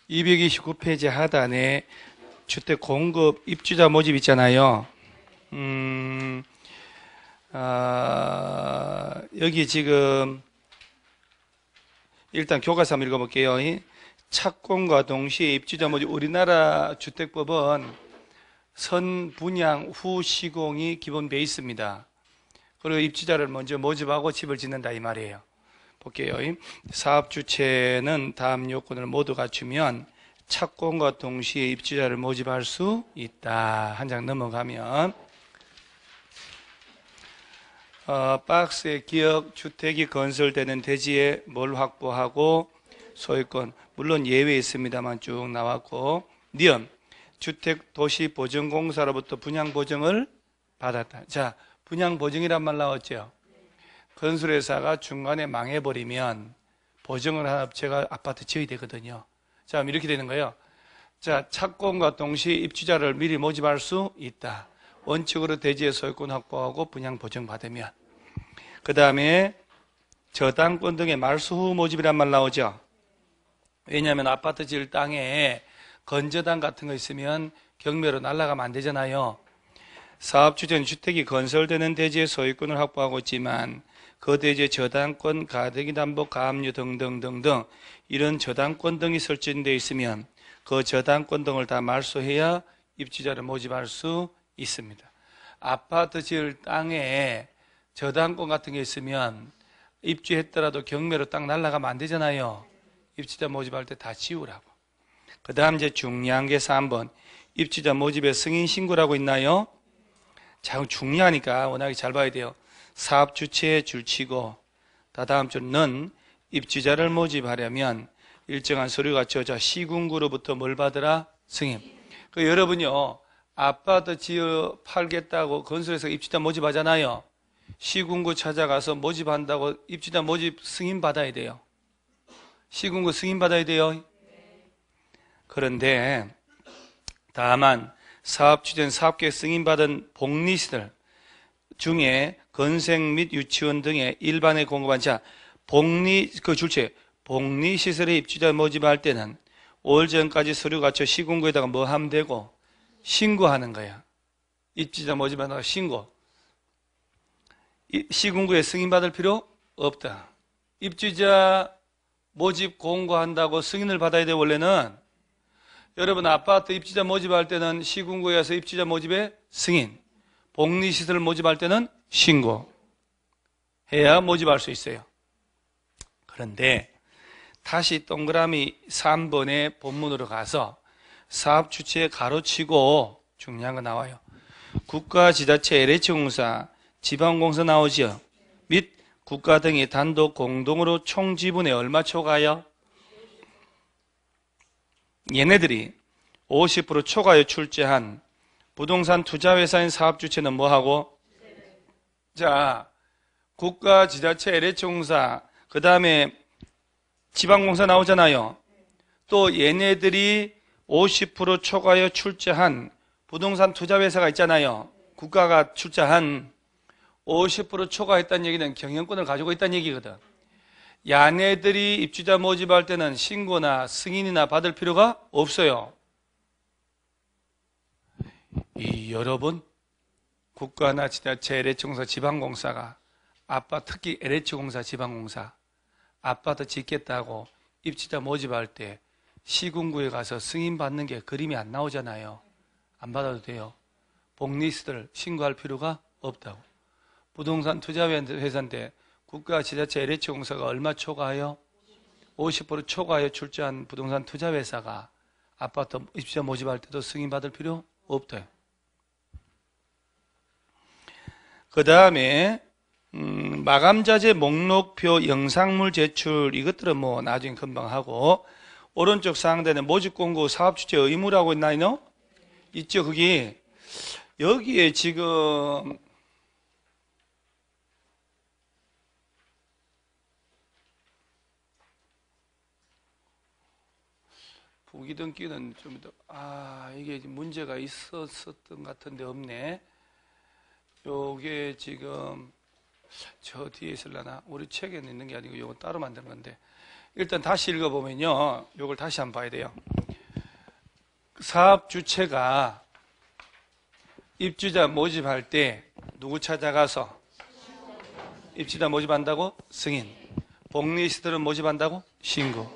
229페이지 하단에 주택 공급 입주자 모집 있잖아요. 여기 지금 일단 교과서 한번 읽어볼게요. 착공과 동시에 입주자 모집. 우리나라 주택법은 선분양 후 시공이 기본 베이스입니다. 그리고 입주자를 먼저 모집하고 집을 짓는다 이 말이에요. 볼게요. 사업 주체는 다음 요건을 모두 갖추면 착공과 동시에 입주자를 모집할 수 있다. 한 장 넘어가면 박스의 기역 주택이 건설되는 대지에 뭘 확보하고 소유권, 물론 예외 있습니다만 쭉 나왔고, 니은 주택도시보증공사로부터 분양보증을 받았다. 자, 분양보증이란 말 나왔죠? 건설회사가 중간에 망해버리면 보증을 한 업체가 아파트 지어야 되거든요. 자, 이렇게 되는 거예요. 자, 착공과 동시에 입주자를 미리 모집할 수 있다. 원칙으로 대지의 소유권 확보하고 분양보증 받으면. 그 다음에 저당권 등의 말소 후 모집이란 말 나오죠? 왜냐하면 아파트 지을 땅에 건저당 같은 거 있으면 경매로 날아가면 안 되잖아요. 사업 주체는 주택이 건설되는 대지의 소유권을 확보하고 있지만 그 대지의 저당권, 가등기 담보, 가압류 등등등등 이런 저당권 등이 설정되어 있으면 그 저당권 등을 다 말소해야 입주자를 모집할 수 있습니다. 아파트 지을 땅에 저당권 같은 게 있으면 입주했더라도 경매로 딱 날아가면 안 되잖아요. 입주자 모집할 때 다 지우라고. 그 다음 이제 중요한 게 3번. 입주자 모집에 승인 신고라고 있나요? 자, 중요하니까 워낙에 잘 봐야 돼요. 사업 주체에 줄치고, 다음 줄은 입주자를 모집하려면 일정한 서류가 갖춰져 시군구로부터 뭘 받으라? 승인. 그 여러분요, 아파트 지어 팔겠다고 건설해서 입주자 모집하잖아요. 시군구 찾아가서 모집한다고 입주자 모집 승인 받아야 돼요. 시군구 승인 받아야 돼요. 그런데 다만 사업 주체는 사업계획 승인받은 복리시설 중에 건생 및 유치원 등의 일반에 공급한 복리시설의 입주자 모집할 때는 5월 전까지 서류 갖춰 시군구에다가 뭐 하면 되고 신고하는 거야. 입주자 모집하다가 신고. 시군구에 승인받을 필요 없다. 입주자 모집 공고한다고 승인을 받아야 돼. 원래는 여러분 아파트 입주자 모집할 때는 시군구에서 입주자 모집에 승인, 복리시설 모집할 때는 신고 해야 모집할 수 있어요. 그런데 다시 동그라미 3번의 본문으로 가서 사업 주체에 가로치고 중요한 거 나와요. 국가, 지자체, LH공사, 지방공사 나오죠. 및 국가 등이 단독 공동으로 총 지분에 얼마 초과하여? 얘네들이 50% 초과하여 출제한 부동산 투자회사인 사업주체는 뭐하고? 자, 국가, 지자체, LH공사, 그 다음에 지방공사 나오잖아요. 또 얘네들이 50% 초과하여 출제한 부동산 투자회사가 있잖아요. 국가가 출제한 50% 초과했다는 얘기는 경영권을 가지고 있다는 얘기거든. 야네들이 입주자 모집할 때는 신고나 승인이나 받을 필요가 없어요. 여러분, 국가나 지자체, LH공사, 지방공사가 특히 LH공사, 지방공사 아파트 짓겠다고 입주자 모집할 때 시군구에 가서 승인 받는 게 그림이 안 나오잖아요. 안 받아도 돼요. 복리시설 신고할 필요가 없다고. 부동산 투자회사인데 국가, 지자체, LH공사가 얼마 초과하여? 50% 초과하여 출제한 부동산 투자회사가 아파트 입주자 모집할 때도 승인받을 필요 없대요. 그 다음에 마감자재 목록표 영상물 제출 이것들은 뭐 나중에 금방 하고, 오른쪽 상단에 모집공고 사업주체 의무라고 있나요? 있죠. 거기 여기에 지금 부기등기는 좀 더, 이게 문제가 있었던 것 같은데 없네. 요게 지금 저 뒤에 있을라나? 우리 책에는 있는 게 아니고 요거 따로 만든 건데. 일단 다시 읽어보면요. 요걸 다시 한번 봐야 돼요. 사업 주체가 입주자 모집할 때 누구 찾아가서 입주자 모집한다고? 승인. 복리시설을 모집한다고? 신고.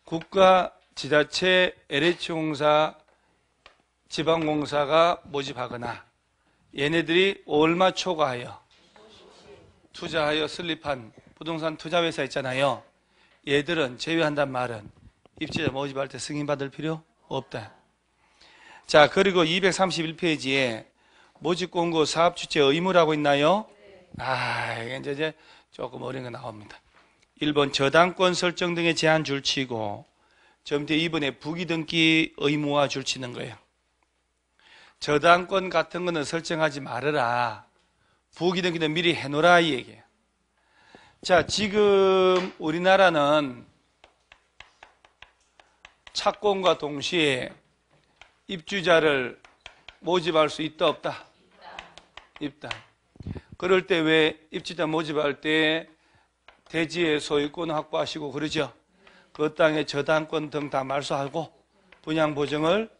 국가, 지자체, LH공사, 지방공사가 모집하거나 얘네들이 얼마 초과하여 투자하여 설립한 부동산 투자회사 있잖아요. 얘들은 제외한단 말은 입주자 모집할 때 승인받을 필요 없다. 자, 그리고 231페이지에 모집공고 사업주체 의무라고 있나요? 이게 이제 조금 어려운 거 나옵니다. 1번 저당권 설정 등의 제한 줄치고 점대 2번에 부기등기 의무화 줄치는 거예요. 저당권 같은 거는 설정하지 말아라. 부기등기는 미리 해놓으라 이 얘기예요. 자, 지금 우리나라는 착공과 동시에 입주자를 모집할 수 있다 없다? 있다. 그럴 때 왜 입주자 모집할 때 대지의 소유권 확보하시고 그러죠? 그 땅에 저당권 등 다 말소하고 분양 보증을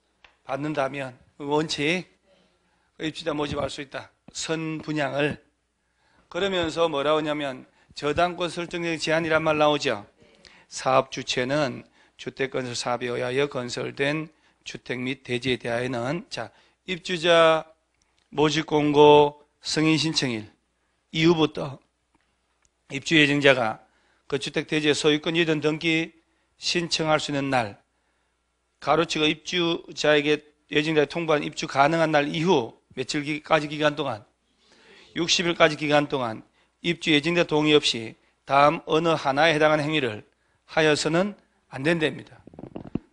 받는다면 원칙 입주자 모집할 수 있다. 선분양을. 그러면서 뭐라고 하냐면 저당권 설정적 제한이란 말 나오죠. 사업 주체는 주택건설 사업에 의하여 건설된 주택 및 대지에 대하여는 자, 입주자 모집 공고 승인 신청일 이후부터 입주 예정자가 그 주택 대지의 소유권 이전 등기 신청할 수 있는 날, 가로치고 입주자에게 예정자에 통보한 입주 가능한 날 이후 며칠까지 기간 동안 60일까지 기간 동안 입주 예정자 동의 없이 다음 어느 하나에 해당하는 행위를 하여서는 안 된답니다.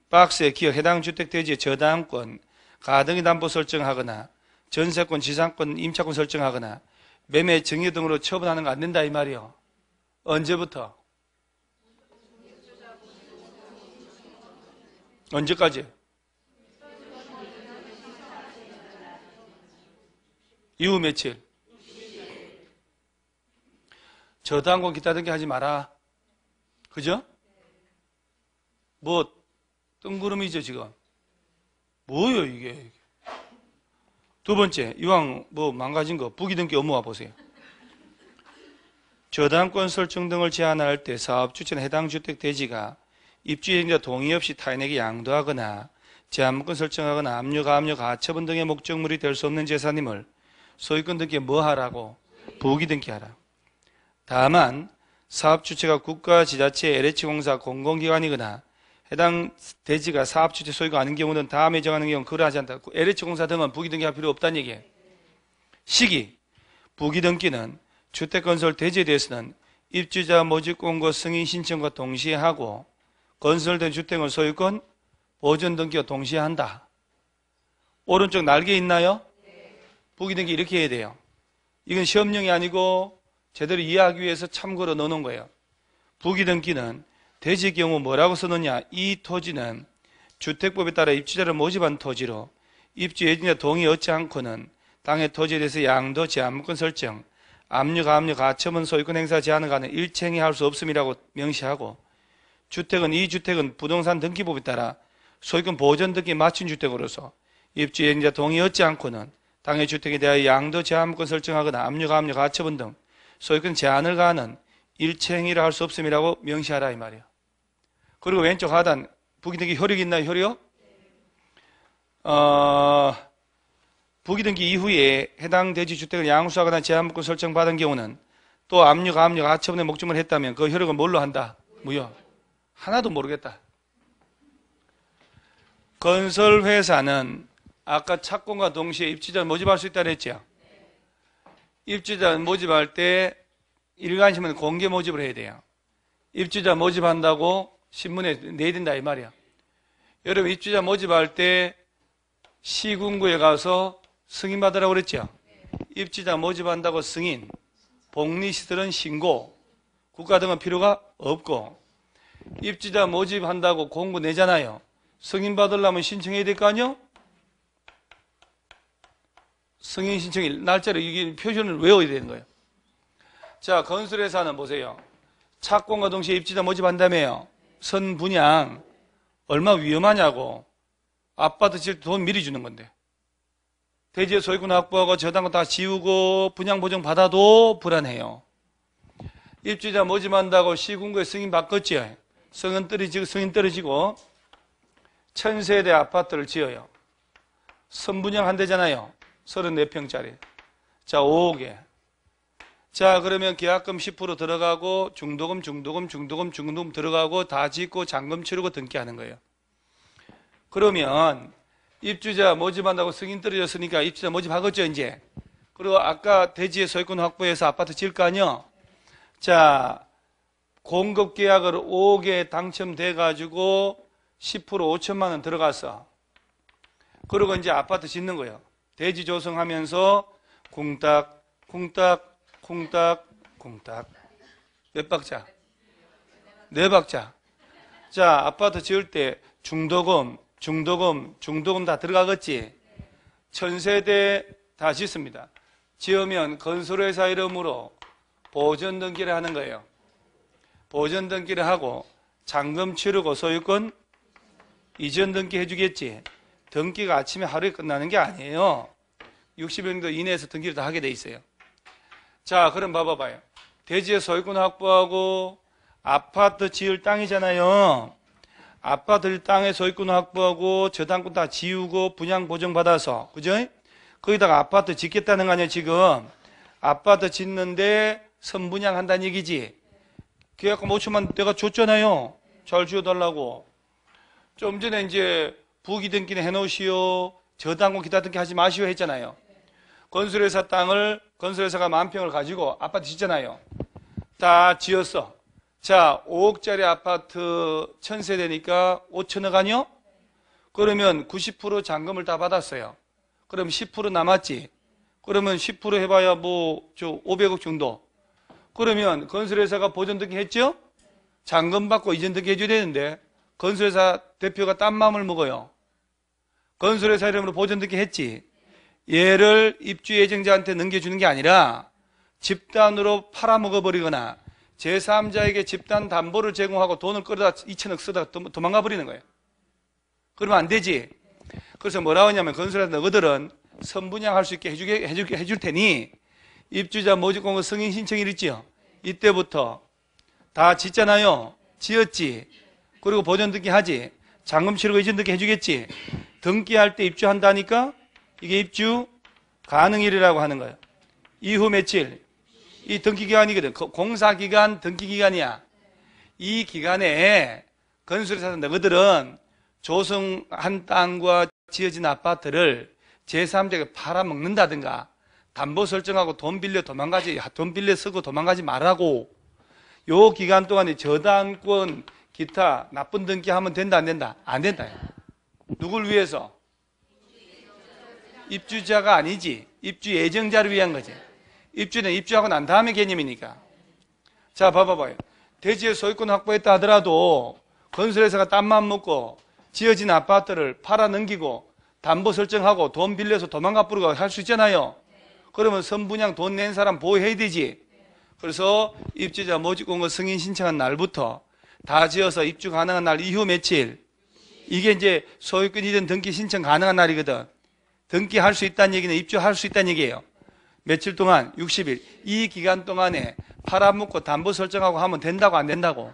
박스에 기억 해당 주택 대지의 저당권, 가등기 담보 설정하거나 전세권, 지상권, 임차권 설정하거나 매매 증여 등으로 처분하는 거 안 된다 이 말이요. 언제부터? 언제까지? 이후 며칠? 저당권 기타 등기 하지 마라. 그죠? 뭐 뜬구름이죠 지금. 뭐예요 이게? 두 번째, 이왕 뭐 망가진 거 부기등기 업무와 보세요. 저당권 설정 등을 제한할 때 사업 주체는 해당 주택 대지가 입주 예정자 동의 없이 타인에게 양도하거나 제한권 설정하거나 압류, 가처분 등의 목적물이 될 수 없는 재산임을 소유권 등기에 뭐 하라고? 부기등기하라. 다만 사업 주체가 국가, 지자체, LH공사, 공공기관이거나 해당 대지가 사업 주체 소유가 아닌 경우는 다음에 정하는 경우는 그러하지 않다. LH공사 등은 부기등기할 필요 없다는 얘기예요. 시기, 부기등기는 주택건설 대지에 대해서는 입주자 모집 공고 승인 신청과 동시에 하고 건설된 주택은 소유권 보존 등기와 동시에 한다. 오른쪽 날개 있나요? 부기등기 이렇게 해야 돼요. 이건 시험용이 아니고 제대로 이해하기 위해서 참고로 넣어놓은 거예요. 부기등기는 대지의 경우 뭐라고 써놓냐? 이 토지는 주택법에 따라 입주자를 모집한 토지로 입주 예정자 동의 얻지 않고는 땅의 토지에 대해서 양도, 제한권 설정, 압류, 가처분, 소유권 행사 제한을 가는 일체행위 할 수 없음이라고 명시하고 이 주택은 부동산 등기법에 따라 소유권 보존 등기 맞춘 주택으로서 입주 예정자 동의 얻지 않고는 땅의 주택에 대하여 양도, 제한권 설정하거나 압류, 가처분 등 소유권 제한을 가하는 일체행위를 할 수 없음이라고 명시하라 이 말이에요. 그리고 왼쪽 하단 부기등기 효력이 있나요? 효력? 부기등기 이후에 해당 대지 주택을 양수하거나 제한권 설정받은 경우는 또 압류, 가처분의 목적을 했다면 그 효력은 뭘로 한다? 무효. 하나도 모르겠다. 건설회사는 아까 착공과 동시에 입주자 모집할 수 있다 그랬죠? 입주자 모집할 때 일간신문 공개 모집을 해야 돼요. 입주자 모집한다고 신문에 내야 된다 이 말이야. 여러분 입주자 모집할 때 시군구에 가서 승인받으라고 그랬죠? 입주자 모집한다고 승인, 복리시설은 신고, 국가 등은 필요가 없고 입주자 모집한다고 공고 내잖아요. 승인받으려면 신청해야 될 거 아니요? 승인 신청일 날짜를 이게 표준을 외워야 되는 거예요. 자, 건설회사는 보세요. 착공과 동시에 입주자 모집한다며요. 선분양 얼마 위험하냐고. 아파트 지을 때 돈 미리 주는 건데. 대지의 소유권 확보하고 저당권 다 지우고 분양보증 받아도 불안해요. 입주자 모집한다고 시군구에 승인 바꿨지. 승인 떨어지고 1000세대 아파트를 지어요. 선분양 한대잖아요. 34평짜리. 자, 5억에. 자, 그러면 계약금 10% 들어가고 중도금 들어가고 다 짓고 잔금 치르고 등기하는 거예요. 그러면 입주자 모집한다고 승인 떨어졌으니까 입주자 모집하겠죠, 이제. 그리고 아까 대지의 소유권 확보해서 아파트 지을 거 아니요? 자, 공급 계약을 5억에 당첨돼가지고 10% 5천만 원 들어갔어. 그리고 이제 아파트 짓는 거예요. 대지 조성하면서 쿵딱. 몇 박자? 4박자. 자, 아파트 지을 때 중도금 다 들어가겠지? 1000세대 다 짓습니다. 지으면 건설회사 이름으로 보전 등기를 하는 거예요. 보전 등기를 하고 잔금 치르고 소유권 이전 등기 해주겠지? 등기가 아침에 하루에 끝나는 게 아니에요. 60일 이내에서 등기를 다 하게 돼 있어요. 자, 그럼 봐봐요. 대지의 소유권 확보하고 아파트 지을 땅이잖아요. 아파트 땅의 소유권 확보하고 저당권 다 지우고 분양 보증 받아서, 그죠? 거기다가 아파트 짓겠다는 거 아니야, 지금. 아파트 짓는데 선분양 한다는 얘기지. 계약금 5천만 내가 줬잖아요. 잘 지어달라고. 좀 전에 이제 부기 등기는 해놓으시오. 저당권 기타 등기 하지 마시오 했잖아요. 건설회사 땅을 건설회사가 10,000평을 가지고 아파트 짓잖아요. 다 지었어. 자, 5억짜리 아파트 1000세대니까 5천억 아니요? 그러면 90% 잔금을 다 받았어요. 그럼 10% 남았지. 그러면 10% 해봐야 500억 정도. 그러면 건설회사가 보전 등기 했죠? 잔금 받고 이전 등기 해줘야 되는데 건설회사 대표가 딴 마음을 먹어요. 건설회사 이름으로 보전 등기 했지. 얘를 입주 예정자한테 넘겨주는 게 아니라 집단으로 팔아먹어버리거나 제3자에게 집단 담보를 제공하고 돈을 끌어다 2천억 쓰다가 도망가 버리는 거예요. 그러면 안 되지. 그래서 뭐라고 하냐면 건설회사 너희들은 선분양할 수 있게 해줄 테니 입주자 모집공고 승인 신청일 있지요. 이때부터 다 짓잖아요. 지었지. 그리고 보전 등기 하지. 잔금 치르고 이전 등기 해주겠지. 등기할 때 입주한다니까 이게 입주 가능일이라고 하는 거예요. 이후 며칠? 이 등기기간이거든. 공사기간, 등기기간이야. 이 기간에 건설회사 너희들은 조성한 땅과 지어진 아파트를 제3자에게 팔아먹는다든가 담보 설정하고 돈 빌려 쓰고 도망가지 말라고. 요 기간 동안에 저당권 기타 나쁜 등기하면 된다 안 된다? 안 된다. 누굴 위해서? 입주자가 아니지. 입주 예정자를 위한 거지. 입주는 입주하고 난 다음에 개념이니까. 자, 봐봐요. 대지의 소유권 확보했다 하더라도 건설회사가 딴맘 먹고 지어진 아파트를 팔아 넘기고 담보 설정하고 돈 빌려서 도망가 버리고 할 수 있잖아요. 그러면 선분양 돈 낸 사람 보호해야 되지. 그래서 입주자 모집공고 승인 신청한 날부터 다 지어서 입주 가능한 날 이후 며칠? 이게 이제 소유권이든 등기 신청 가능한 날이거든. 등기할 수 있다는 얘기는 입주할 수 있다는 얘기예요. 며칠 동안? 60일. 이 기간 동안에 팔아먹고 담보 설정하고 하면 된다고 안 된다고?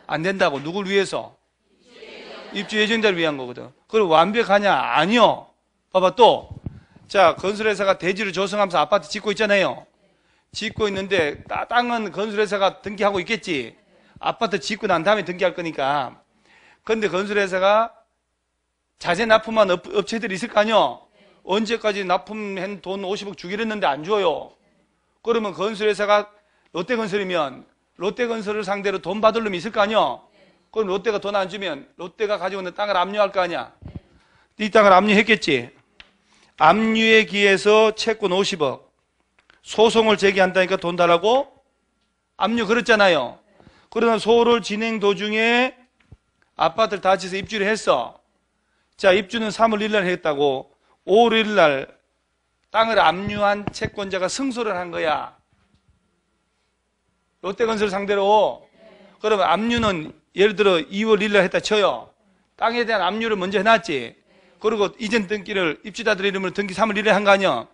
안 된다고. 누굴 위해서? 입주 예정자를 위한 거거든. 그리고 완벽하냐? 아니요. 봐봐 또. 자, 건설회사가 대지를 조성하면서 아파트 짓고 있잖아요. 짓고 있는데 땅은 건설회사가 등기하고 있겠지. 아파트 짓고 난 다음에 등기할 거니까. 그런데 건설회사가 자재 납품한 업체들이 있을 거 아니요? 언제까지 납품한 돈 50억 주기로 했는데 안 줘요. 그러면 건설회사가 롯데건설이면 롯데건설을 상대로 돈 받을 놈이 있을 거 아니요? 그럼 롯데가 돈 안 주면 롯데가 가지고 있는 땅을 압류할 거 아니야? 이 땅을 압류했겠지. 압류에 기해서 채권 50억. 소송을 제기한다니까 돈 달라고? 압류 그랬잖아요. 그러나 소를 진행 도중에 아파트를 다 지어서 입주를 했어. 자, 입주는 3월 1일 했다고 5월 1일 땅을 압류한 채권자가 승소를 한 거야. 롯데건설 상대로. 그러면 압류는 예를 들어 2월 1일 했다 쳐요. 땅에 대한 압류를 먼저 해놨지. 그리고 이전 등기를 입주자들 이름으로 등기 3월 1일에 한 거 아니야?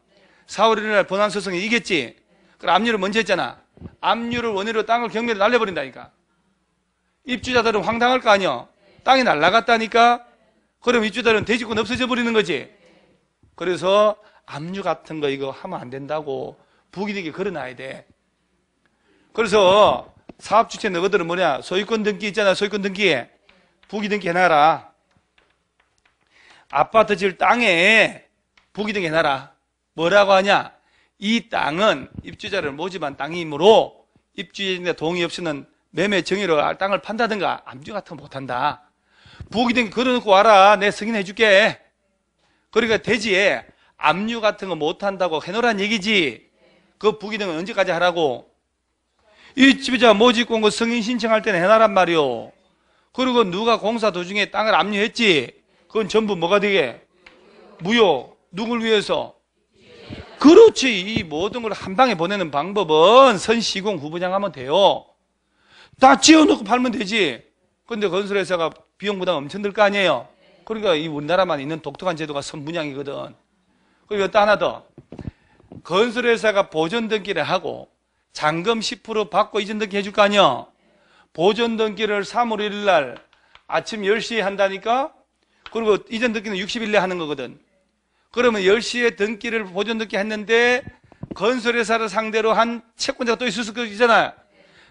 4월 1일 날 본안소송에 이겼지? 그럼 압류를 먼저 했잖아. 압류를 원인으로 땅을 경매로 날려버린다니까. 입주자들은 황당할 거 아니야? 땅이 날라갔다니까? 그럼 입주자들은 대지권 없어져 버리는 거지. 그래서 압류 같은 거 이거 하면 안 된다고 부기등기 걸어놔야 돼. 그래서 사업주체 너희들은 뭐냐? 소유권 등기 있잖아. 소유권 등기에 부기등기 해놔라. 아파트 지을 땅에 부기등기 해놔라. 뭐라고 하냐? 이 땅은 입주자를 모집한 땅이므로 입주자의 동의 없이는 매매 정의로 땅을 판다든가 압류 같은 거 못한다. 부기등기 걸어놓고 와라. 내 승인해 줄게. 그러니까 대지에 압류 같은 거 못한다고 해놓으란 얘기지. 그 부기등기는 언제까지 하라고? 입주자 모집공고 승인 신청할 때는 해놔란 말이오. 그리고 누가 공사 도중에 땅을 압류했지? 그건 전부 뭐가 되게? 무효. 누굴 위해서? 그렇지. 이 모든 걸 한 방에 보내는 방법은 선시공 후분양 하면 돼요. 다 지어놓고 팔면 되지. 근데 건설회사가 비용 부담 엄청 들 거 아니에요. 그러니까 이 우리나라만 있는 독특한 제도가 선분양이거든. 그리고 또 하나 더. 건설회사가 보존 등기를 하고 잔금 10% 받고 이전 등기 해줄 거 아니야. 보존 등기를 3월 1일 날 아침 10시에 한다니까. 그리고 이전 등기는 60일 내에 하는 거거든. 그러면 10시에 등기를 보존 등기 했는데 건설회사를 상대로 한 채권자가 또 있을 수 있잖아요.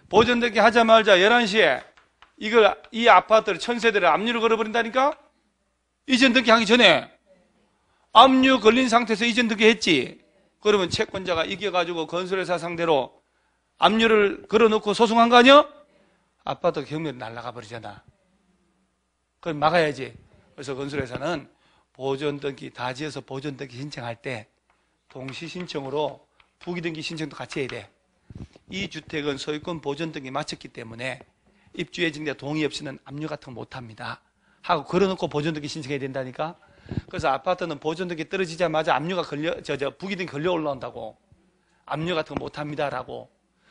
보존 등기 하자마자 11시에 이 아파트를 1000세대를 압류를 걸어버린다니까. 이전 등기 하기 전에 압류 걸린 상태에서 이전 등기 했지. 그러면 채권자가 이겨가지고 건설회사 상대로 압류를 걸어놓고 소송한 거 아니야? 아파트 경매로 날아가 버리잖아. 그럼 막아야지. 그래서 건설회사는 보존등기 다 지어서 보존등기 신청할 때 동시 신청으로 부기등기 신청도 같이 해야 돼. 이 주택은 소유권 보존등기 마쳤기 때문에 입주예정자 동의 없이는 압류 같은 거 못합니다 하고 걸어놓고 보존등기 신청해야 된다니까. 그래서 아파트는 보존등기 떨어지자마자 압류가 부기등기 걸려 올라온다고. 압류 같은 거 못합니다라고.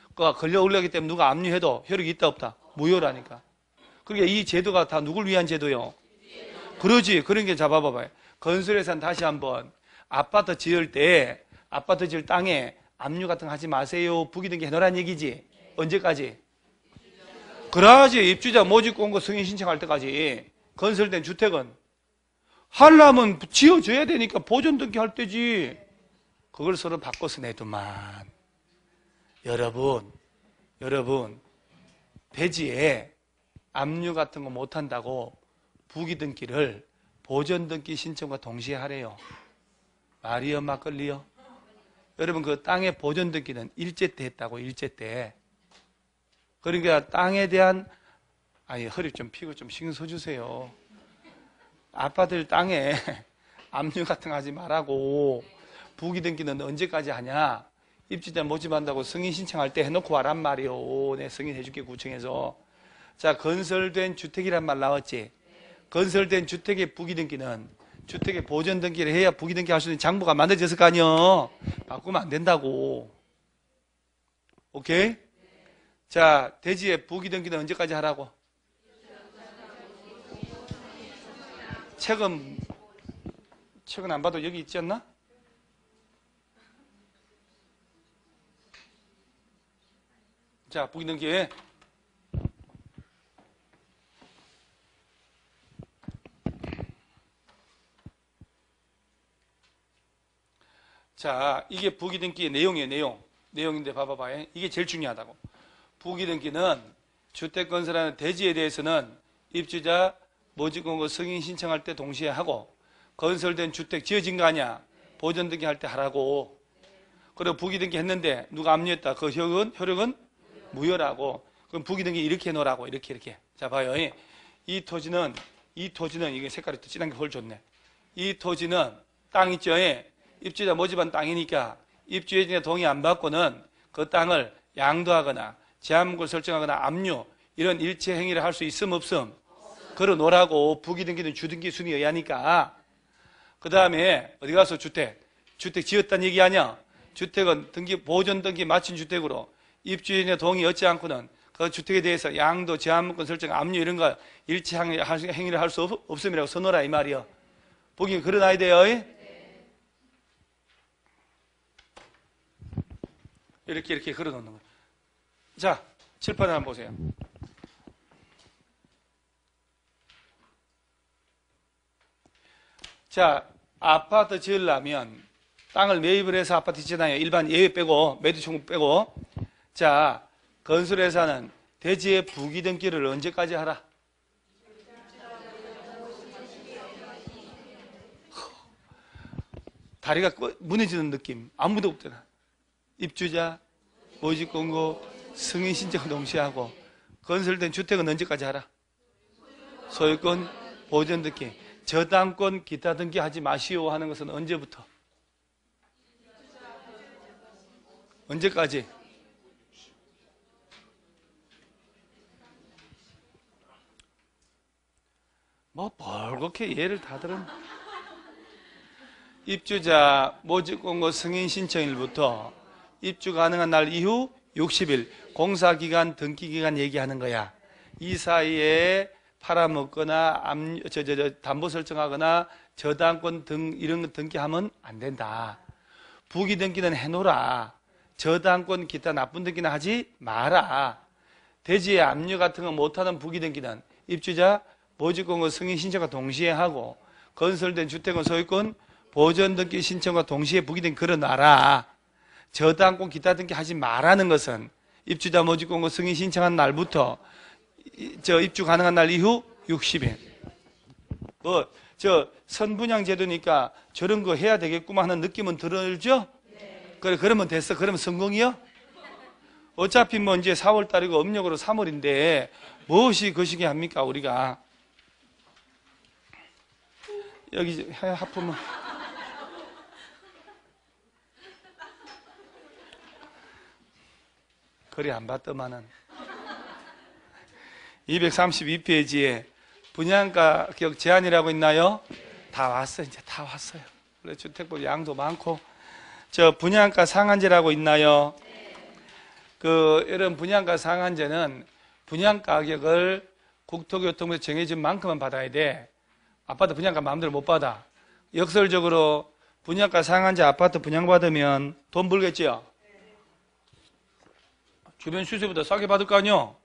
그거 걸려 올라오기 때문에 누가 압류해도 효력이 있다 없다? 무효라니까. 그러니까 이 제도가 다 누굴 위한 제도요? 그러지. 그런 게 잡아봐봐요. 건설회사는 다시 한번 아파트 지을 때 아파트 지을 땅에 압류 같은 거 하지 마세요. 부기등기 해놓으란 얘기지. 언제까지? 그러지. 입주자 모집 공고 승인 신청할 때까지. 건설된 주택은 하려면 지어줘야 되니까 보존 등기 할 때지. 그걸 서로 바꿔서 내도만. 여러분 대지에 압류 같은 거 못한다고 부기등기를 보존등기 신청과 동시에 하래요. 말이요 막걸리요? 여러분 그 땅의 보존등기는 일제 때 했다고. 일제 때. 그러니까 땅에 대한 허리 좀 피고 좀 신경 써주세요. 아파트 땅에 압류 같은 거 하지 말라고. 부기등기는 언제까지 하냐? 입주자 모집한다고 승인 신청할 때 해놓고 와란 말이요. 내 승인해줄게 구청에서. 자, 건설된 주택이란 말 나왔지? 건설된 주택의 부기등기는 주택의 보존등기를 해야 부기등기 할 수 있는 장부가 만들어졌을 거 아니에요. 바꾸면 안 된다고. 오케이? 자, 대지의 부기등기는 언제까지 하라고? 책은 안 봐도 여기 있지 않나? 자, 부기등기. 자, 이게 부기등기의 내용이에요. 내용인데 봐봐봐요. 이게 제일 중요하다고. 부기등기는 주택건설하는 대지에 대해서는 입주자 모집공고 승인 신청할 때 동시에 하고, 건설된 주택 지어진 거 아니야. 보존등기 할 때 하라고. 그리고 부기등기 했는데 누가 압류했다. 그 효력은 무효라고. 그럼 부기등기 이렇게 해놓으라고. 이렇게. 자, 봐요. 이 토지는 이게 색깔이 더 진한 게 훨 좋네. 이 토지는 땅 있죠. 입주자 모집한 땅이니까 입주예정자 동의 안 받고는 그 땅을 양도하거나 제한물을 설정하거나 압류 이런 일체 행위를 할 수 있음 없음? 걸어 놓으라고. 부기등기는 주등기 순위 의하니까. 그 다음에 어디 가서 주택 지었다는 얘기 아니야. 주택은 보존 등기 마친 주택으로 입주인의 동의 얻지 않고는 그 주택에 대해서 양도, 제한물권 설정, 압류 이런 거 일체 행위를 할 수 없음이라고 써놓으라 이 말이야. 보기 걸어놔야 돼요. 이렇게 걸어놓는 거예요. 자, 칠판을 한번 보세요. 자, 아파트 지으려면 땅을 매입을 해서 아파트 짓잖아요. 일반 예외 빼고, 매도 청구 빼고. 자, 건설회사는 대지의 부기 등기를 언제까지 하라? 다리가 무너지는 느낌. 아무도 없잖아. 입주자, 모집 공고, 승인 신청을 동시에 하고, 건설된 주택은 언제까지 하라? 소유권, 보전 등기, 저당권, 기타 등기 하지 마시오 하는 것은 언제부터? 언제까지? 뭐 벌겋게 예를 다 들은. 입주자 모집 공고 승인 신청일부터 입주 가능한 날 이후 60일 공사기간 등기기간 얘기하는 거야. 이 사이에 팔아먹거나 담보 설정하거나 저당권 등 이런 거 등기하면 안 된다. 부기 등기는 해놓으라. 저당권 기타 나쁜 등기는 하지 마라. 대지의 압류 같은 거 못하는 부기 등기는 입주자 모집 공고 승인 신청과 동시에 하고, 건설된 주택은 소유권 보전 등기 신청과 동시에 부기 등기 걸어놔라. 저당권 기타 등기 하지 마라는 것은 입주자 모집 공고 승인 신청한 날부터 입주 가능한 날 이후 60일. 선분양 제도니까 저런 거 해야 되겠구만 하는 느낌은 들죠? 그래, 그러면 됐어. 그러면 성공이요? 어차피 뭐 이제 4월 달이고 음력으로 3월인데 무엇이 거시기 합니까, 우리가? 여기 하품은. 거리 안 봤더만은. 232페이지에 분양가격 제한이라고 있나요? 다 왔어요. 이제 다 왔어요. 원래 주택법 양도 많고. 저 분양가 상한제라고 있나요? 이런 분양가 상한제는 분양가격을 국토교통부에서 정해진 만큼만 받아야 돼. 아파트 분양가 마음대로 못 받아. 역설적으로 분양가 상한제 아파트 분양받으면 돈 벌겠지요? 주변 시세보다 싸게 받을 거 아니요?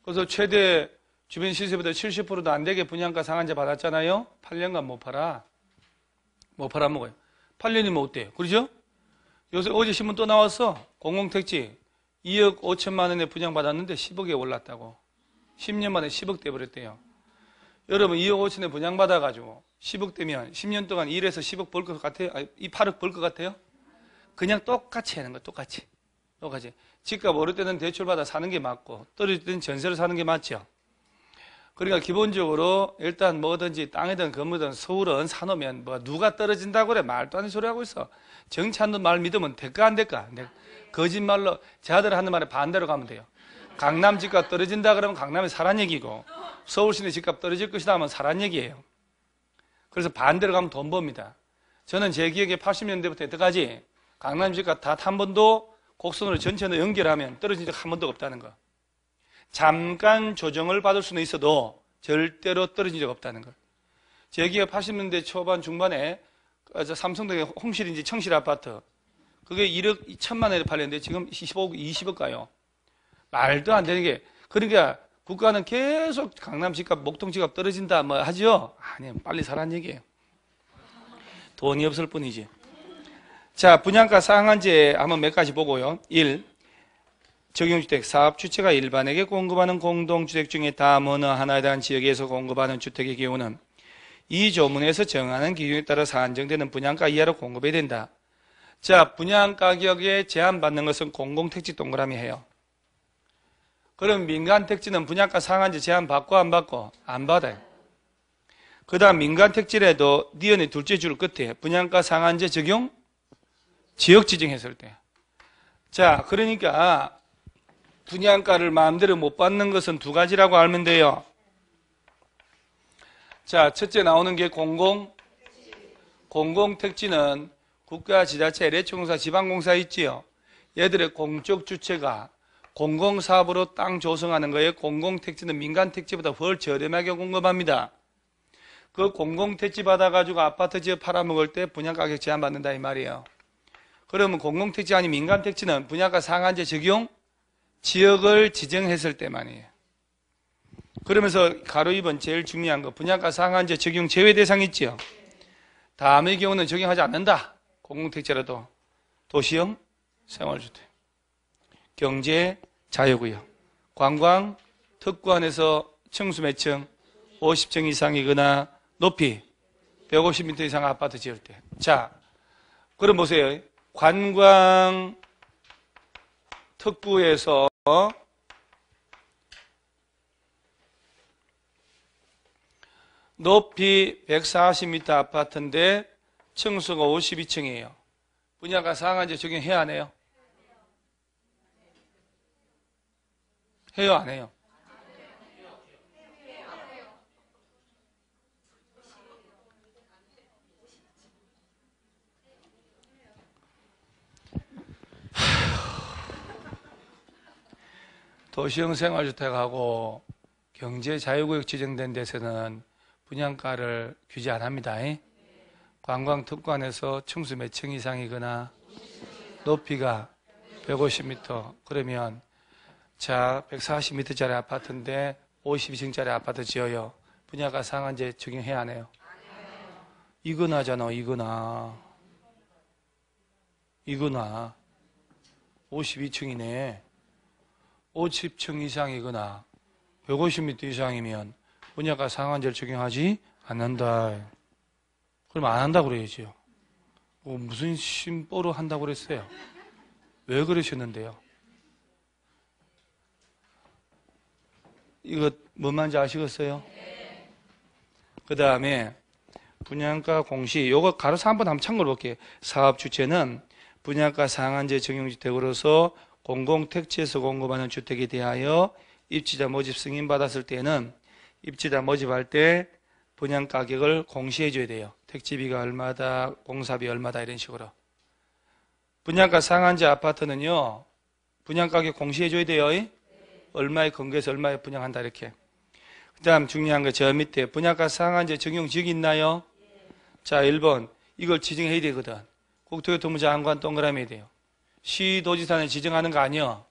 그래서 최대 주변 시세보다 70%도 안 되게 분양가 상한제 받았잖아요? 8년간 못 팔아. 못 팔아먹어요. 8년이면 어때요? 그러죠? 요새 어제 신문 또 나왔어. 공공택지 2억 5천만 원에 분양받았는데 10억에 올랐다고. 10년 만에 10억 돼버렸대요. 여러분 2억 5천에 분양받아가지고 10억 되면 10년 동안 일해서 10억 벌 것 같아요? 이 8억 벌 것 같아요? 그냥 똑같이 하는 거야. 똑같이. 집값 오를 때는 대출받아 사는 게 맞고 떨어질 때는 전세로 사는 게 맞죠. 그러니까 기본적으로 일단 뭐든지 땅이든 건물이든 서울은 사놓으면 뭐 누가 떨어진다고 그래. 말도 안 되는 소리 하고 있어. 정치 않는 말 믿으면 될까 안 될까? 거짓말로 자들 하는 말에 반대로 가면 돼요. 강남 집값 떨어진다 그러면 강남에 사란 얘기고, 서울시내 집값 떨어질 것이다 하면 사란 얘기예요. 그래서 반대로 가면 돈 법니다. 저는 제 기억에 80년대부터 여태까지 강남 집값 다 한 번도 곡선으로 전체로 연결하면 떨어진 적 한 번도 없다는 거. 잠깐 조정을 받을 수는 있어도 절대로 떨어진 적 없다는 거. 제 기억 80년대 초반 중반에 삼성동의 홍실인지 청실 아파트, 그게 1억 2천만 원에 팔렸는데 지금 20억 가요. 말도 안 되는 게. 그러니까 국가는 계속 강남 집값, 목동 집값 떨어진다 뭐 하죠? 아니, 빨리 사라는 얘기예요. 돈이 없을 뿐이지. 자, 분양가 상한제 한번 몇 가지 보고요. 1. 적용주택, 사업주체가 일반에게 공급하는 공동주택 중에 다음 어느 하나에 대한 지역에서 공급하는 주택의 경우는 이 조문에서 정하는 기준에 따라서 한정되는 분양가 이하로 공급해야 된다. 자, 분양가격에 제한받는 것은 공공택지 동그라미 해요. 그럼 민간택지는 분양가 상한제 제한받고 안 받고? 안 받아요. 그 다음 민간택지라도 니은의 둘째 줄 끝에 분양가 상한제 적용? 지역 지정했을 때. 자, 그러니까 분양가를 마음대로 못 받는 것은 두 가지라고 알면 돼요. 자, 첫째 나오는 게 공공택지는 국가, 지자체, LH공사, 지방공사 있지요. 얘들의 공적 주체가 공공사업으로 땅 조성하는 거에 공공택지는 민간택지보다 훨 저렴하게 공급합니다. 그 공공택지 받아가지고 아파트 지어 팔아먹을 때 분양가격 제한받는다 이 말이에요. 그러면 공공택지 아닌 민간택지는 분양가 상한제 적용 지역을 지정했을 때만이에요. 그러면서 가로 2번 제일 중요한 거 분양가 상한제 적용 제외 대상 있지요. 다음의 경우는 적용하지 않는다. 공공택지라도 도시형 생활주택, 경제 자유구역, 관광 특구안에서 층수 몇 층? 50층 이상이거나 높이 150m 이상 아파트 지을 때. 자, 그럼 보세요. 관광 특구에서 높이 140m 아파트인데 층수가 52층이에요. 분양가 상한제 적용해야 안 해요? 해요, 안 해요? 도시형 생활주택하고 경제 자유구역 지정된 데서는 분양가를 규제 안 합니다. 관광 특구안에서 층수 몇 층 이상이거나 높이가 150m 그러면 자 140m짜리 아파트인데 52층짜리 아파트 지어요. 분양가 상한제 적용해야 하네요. 이거나잖아. 이거나 52층이네. 50층 이상이거나 150m 이상이면 분양가 상한제를 적용하지 않는다. 그럼 안 한다고 그래야죠. 무슨 심보로 한다고 그랬어요? 왜 그러셨는데요? 이거 뭔 말인지 아시겠어요? 그 다음에 분양가 공시, 요거 가로서 한번 참고로 볼게요. 사업 주체는 분양가 상한제 적용주택으로서 공공택지에서 공급하는 주택에 대하여 입지자 모집 승인받았을 때는 입지자 모집할 때 분양가격을 공시해 줘야 돼요. 택지비가 얼마다, 공사비 얼마다 이런 식으로. 분양가 상한제 아파트는요. 분양가격 공시해 줘야 돼요. 얼마에 근거해서 얼마에 분양한다 이렇게. 그 다음 중요한 거 저 밑에 분양가 상한제 적용 지역이 있나요? 자 1번 이걸 지정해야 되거든. 국토교통부 장관 동그라미 해야 돼요. 시도지사는 지정하는 거 아니야.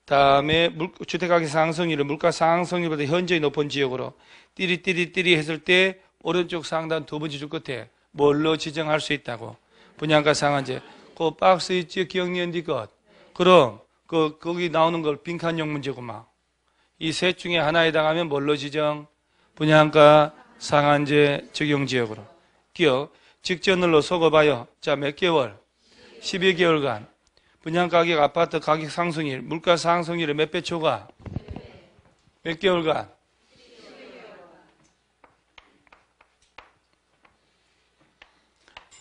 다음에 주택가격 상승률을 물가 상승률보다 현저히 높은 지역으로 띠리띠리띠리 했을 때 오른쪽 상단 두 번째 줄 끝에 뭘로 지정할 수 있다고. 분양가 상한제. 그 박스 있지 기억니은 네 것. 그럼 거기 나오는 걸 빈칸형 문제구만. 이 셋 중에 하나에 해당하면 뭘로 지정? 분양가 상한제 적용 지역으로. 기억. 직전으로 속어봐요. 자, 몇 개월? 12개월간. 분양가격 아파트 가격 상승률, 물가 상승률의 몇 배 초과? 몇 개월간?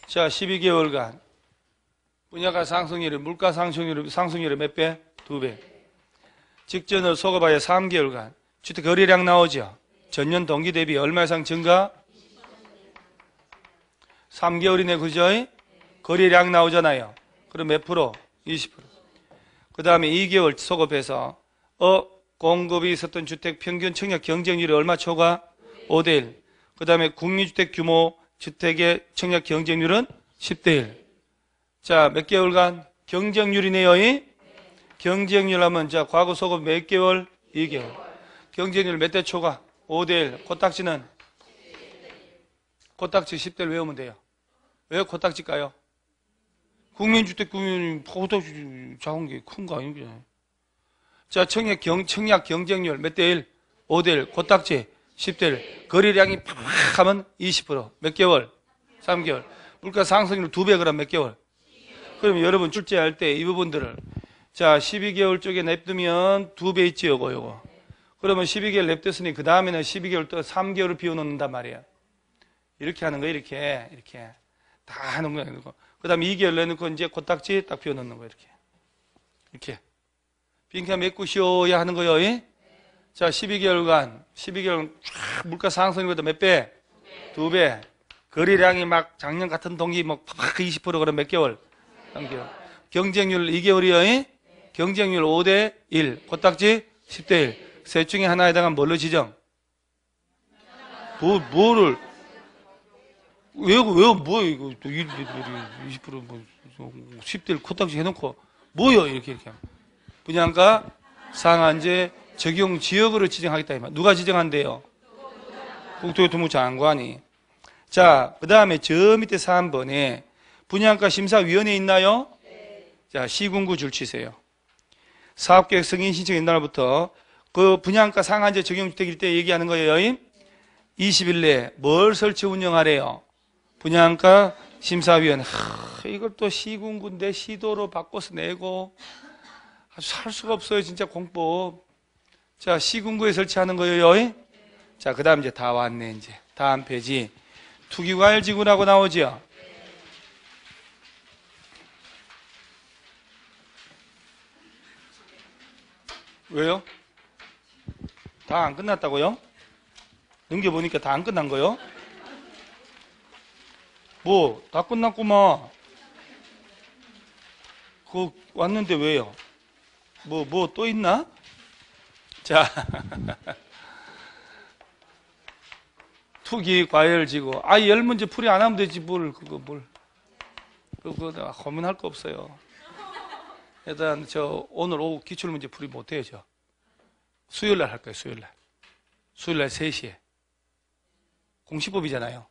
자, 12개월간. 분양가 상승률이 물가 상승률의 몇 배? 2배. 직전으로 속어봐야 3개월간. 주택 거래량 나오죠? 전년 동기 대비 얼마 이상 증가? 3개월이네, 그죠? 거래량 나오잖아요. 그럼 몇 프로? 20%. 그 다음에 2개월 속업해서 공급이 있었던 주택 평균 청약 경쟁률이 얼마 초과? 5대1. 그 다음에 국민주택 규모 주택의 청약 경쟁률은 10대1. 자, 몇 개월간? 경쟁률이네요. 경쟁률 하면 자, 과거 속업 몇 개월? 2개월. 경쟁률 몇 대 초과? 5대1. 코딱지는? 코딱지 10대를 외우면 돼요. 왜 코딱지일까요? 국민주택 코딱지 작은 게 큰 거 아니겠어요? 자, 청약 경쟁률 몇 대 1? 5대 1. 코딱지 10대 1. 거래량이 팍 하면 20%. 몇 개월? 3개월. 물가 상승률 2배 그럼 몇 개월? 그러면 여러분 출제할 때 이 부분들을 자, 12개월 쪽에 냅두면 2배 있지요, 요거. 그러면 12개월 냅뒀으니 그 다음에는 12개월 또 3개월을 비워놓는단 말이에요. 이렇게 하는 거예요, 이렇게. 다 하는 거예요. 그 다음에 2개월 내놓고 이제 코딱지 딱 비워놓는 거예요, 이렇게. 빈칸 메꾸시오야 하는 거예요. 자, 12개월 물가 상승률보다 몇 배? 2배. 거래량이 막 작년 같은 동기 막 20% 그럼 몇 개월? 3개월. 경쟁률 2개월이요. 경쟁률 5대 1. 코딱지 10대 1. 셋 중에 하나에 해당하면 뭘로 지정? 뭐를, 뭐, 이거, 20% 뭐, 10대를 코딱지 해놓고, 뭐요? 이렇게. 분양가 상한제 적용 지역으로 지정하겠다. 이 말. 누가 지정한대요? 국토교통부 장관이. 자, 그 다음에 저 밑에 3번에 분양가 심사위원회 있나요? 자, 시군구 줄 치세요. 사업계획 승인 신청인 날부터 그 분양가 상한제 적용주택일 때 얘기하는 거예요. 20일 내에 뭘 설치 운영하래요? 분양가 심사위원회. 이걸 또 시군구인데 시도로 바꿔서 내고 아주 살 수가 없어요. 진짜 공법. 자, 시군구에 설치하는 거예요. 자, 그 다음 이제 다 왔네. 이제 다음 페이지. 투기과열지구라고 나오죠. 왜요? 다 안 끝났다고요? 넘겨보니까 다 안 끝난 거요? 뭐, 다 끝났구만. 그거 왔는데 왜요? 뭐 또 있나? 자. 투기, 과열, 지구. 열 문제 풀이 안 하면 되지, 그거 고민할 거 없어요. 일단, 오늘 오후 기출문제 풀이 못해요, 수요일 날 할 거예요, 수요일 날 3시에. 공시법이잖아요.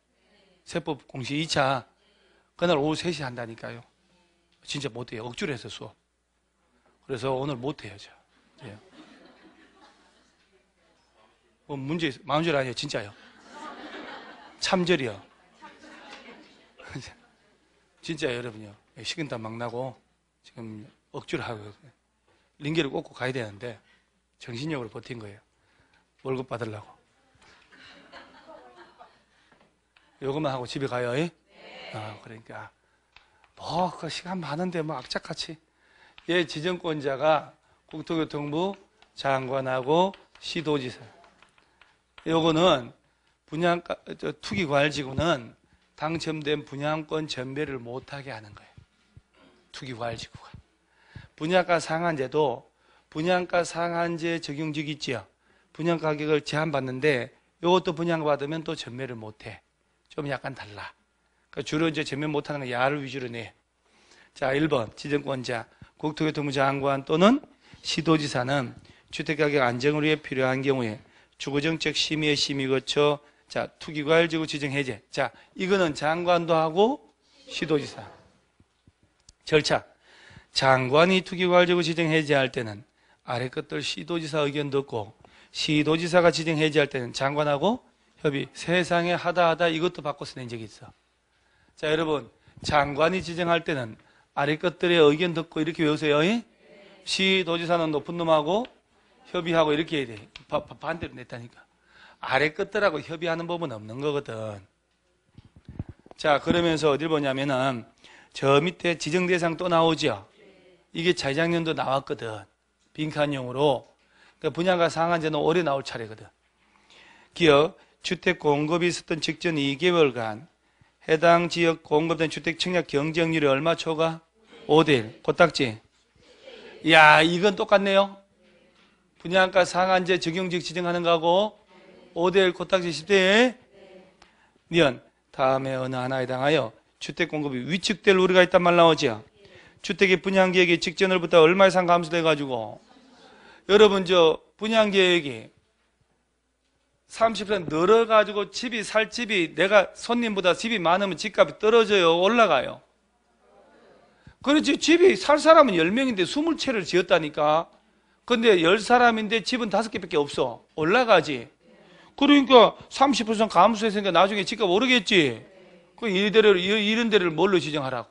세법 공시 2차. 그날 오후 3시에 한다니까요. 진짜 못해요. 억지로 해서 수업. 그래서 오늘 못해요, 예. 문제, 마음절 아니에요, 진짜요. 참절이요. 진짜 여러분요. 식은땀 막 나고 지금 억지로 하고 링게를 꽂고 가야 되는데 정신력으로 버틴 거예요. 월급 받으려고. 요것만 하고 집에 가요. 그러니까 그 시간 많은데 악착같이. 얘 지정권자가 국토교통부 장관하고 시도지사. 요거는 분양가, 투기과열지구는 당첨된 분양권 전매를 못하게 하는 거예요. 투기과열지구가. 분양가 상한제도 분양가 상한제 적용직 있지요. 분양가 가격을 제한받는데 이것도 분양가 받으면 또 전매를 못해. 좀 약간 달라. 그러니까 주로 이제 전매 못하는 건 야를 위주로 내. 자, 1번 지정권자 국토교통부 장관 또는 시도지사는 주택가격 안정을 위해 필요한 경우에 주거정책 심의의 심의 거쳐 자, 투기과열지구 지정 해제. 자, 이거는 장관도 하고 시도지사. 절차. 장관이 투기과열지구 지정 해제할 때는 아래 것들 시도지사 의견 듣고 시도지사가 지정 해제할 때는 장관하고 협의. 세상에 하다 이것도 바꿔서 낸 적이 있어. 자, 여러분. 장관이 지정할 때는 아래 것들의 의견 듣고 이렇게 외우세요. 시도지사는 높은 놈하고 협의하고 이렇게 해야 돼. 반대로 냈다니까. 아래 것들하고 협의하는 법은 없는 거거든. 자, 그러면서 어딜 보냐면은 저 밑에 지정대상 또 나오죠. 이게 재작년도 나왔거든. 빈칸용으로. 그러니까 분양가 상한제는 올해 나올 차례거든. 기업 주택 공급이 있었던 직전 2개월간 해당 지역 공급된 주택 청약 경쟁률이 얼마 초과? 5대1. 코딱지. 야, 이건 똑같네요. 분양가 상한제 적용직 지정하는 거하고 5대1 코딱지 10대 면 다음에 어느 하나에 해당하여 주택 공급이 위축될 우려가 있단 말 나오죠. 주택의 분양계획이 직전으로부터 얼마 이상 감소돼가지고 여러분 분양계획이 30% 늘어가지고 살 집이 내가 손님보다 집이 많으면 집값이 떨어져요? 올라가요? 그렇지. 집이 살 사람은 10명인데 20채를 지었다니까. 근데 10사람인데 집은 5개밖에 없어. 올라가지. 그러니까 30% 감소했으니까 나중에 집값 오르겠지. 이런 데를 뭘로 지정하라고?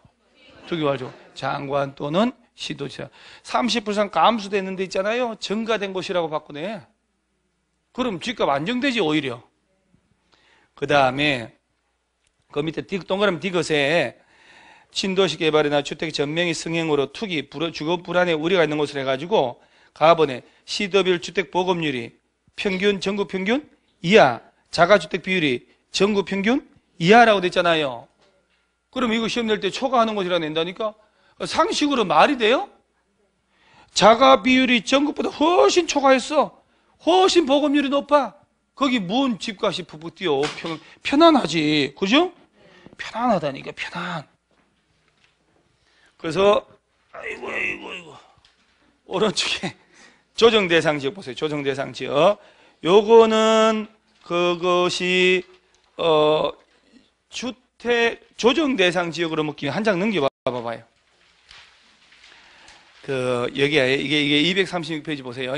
투기과열지구. 장관 또는 시도지사. 30% 감소됐는 데 있잖아요. 증가된 곳이라고 바꾸네. 그럼 집값 안정되지 오히려. 그 다음에 그 밑에 동그라미 디귿에 신도시 개발이나 주택 전명의 승행으로 투기, 주거 불안의 우려가 있는 곳을 해가지고 가번에 시도별 주택 보급률이 전국 평균 이하, 자가주택 비율이 전국 평균 이하라고 됐잖아요. 그럼 이거 시험 낼 때 초과하는 것이라 낸다니까? 상식으로 말이 돼요? 자가 비율이 전국보다 훨씬 초과했어. 훨씬 보급률이 높아. 거기 뭔 집값이 푹푹 뛰어. 편안하지. 그죠? 편안하다니까, 편안. 그래서, 아이고. 오른쪽에 조정대상 지역 보세요. 조정대상 지역. 요거는 그것이, 주택, 조정대상 지역으로 묶이면 한 장 넘겨봐봐요. 여기에, 이게 236페이지 보세요.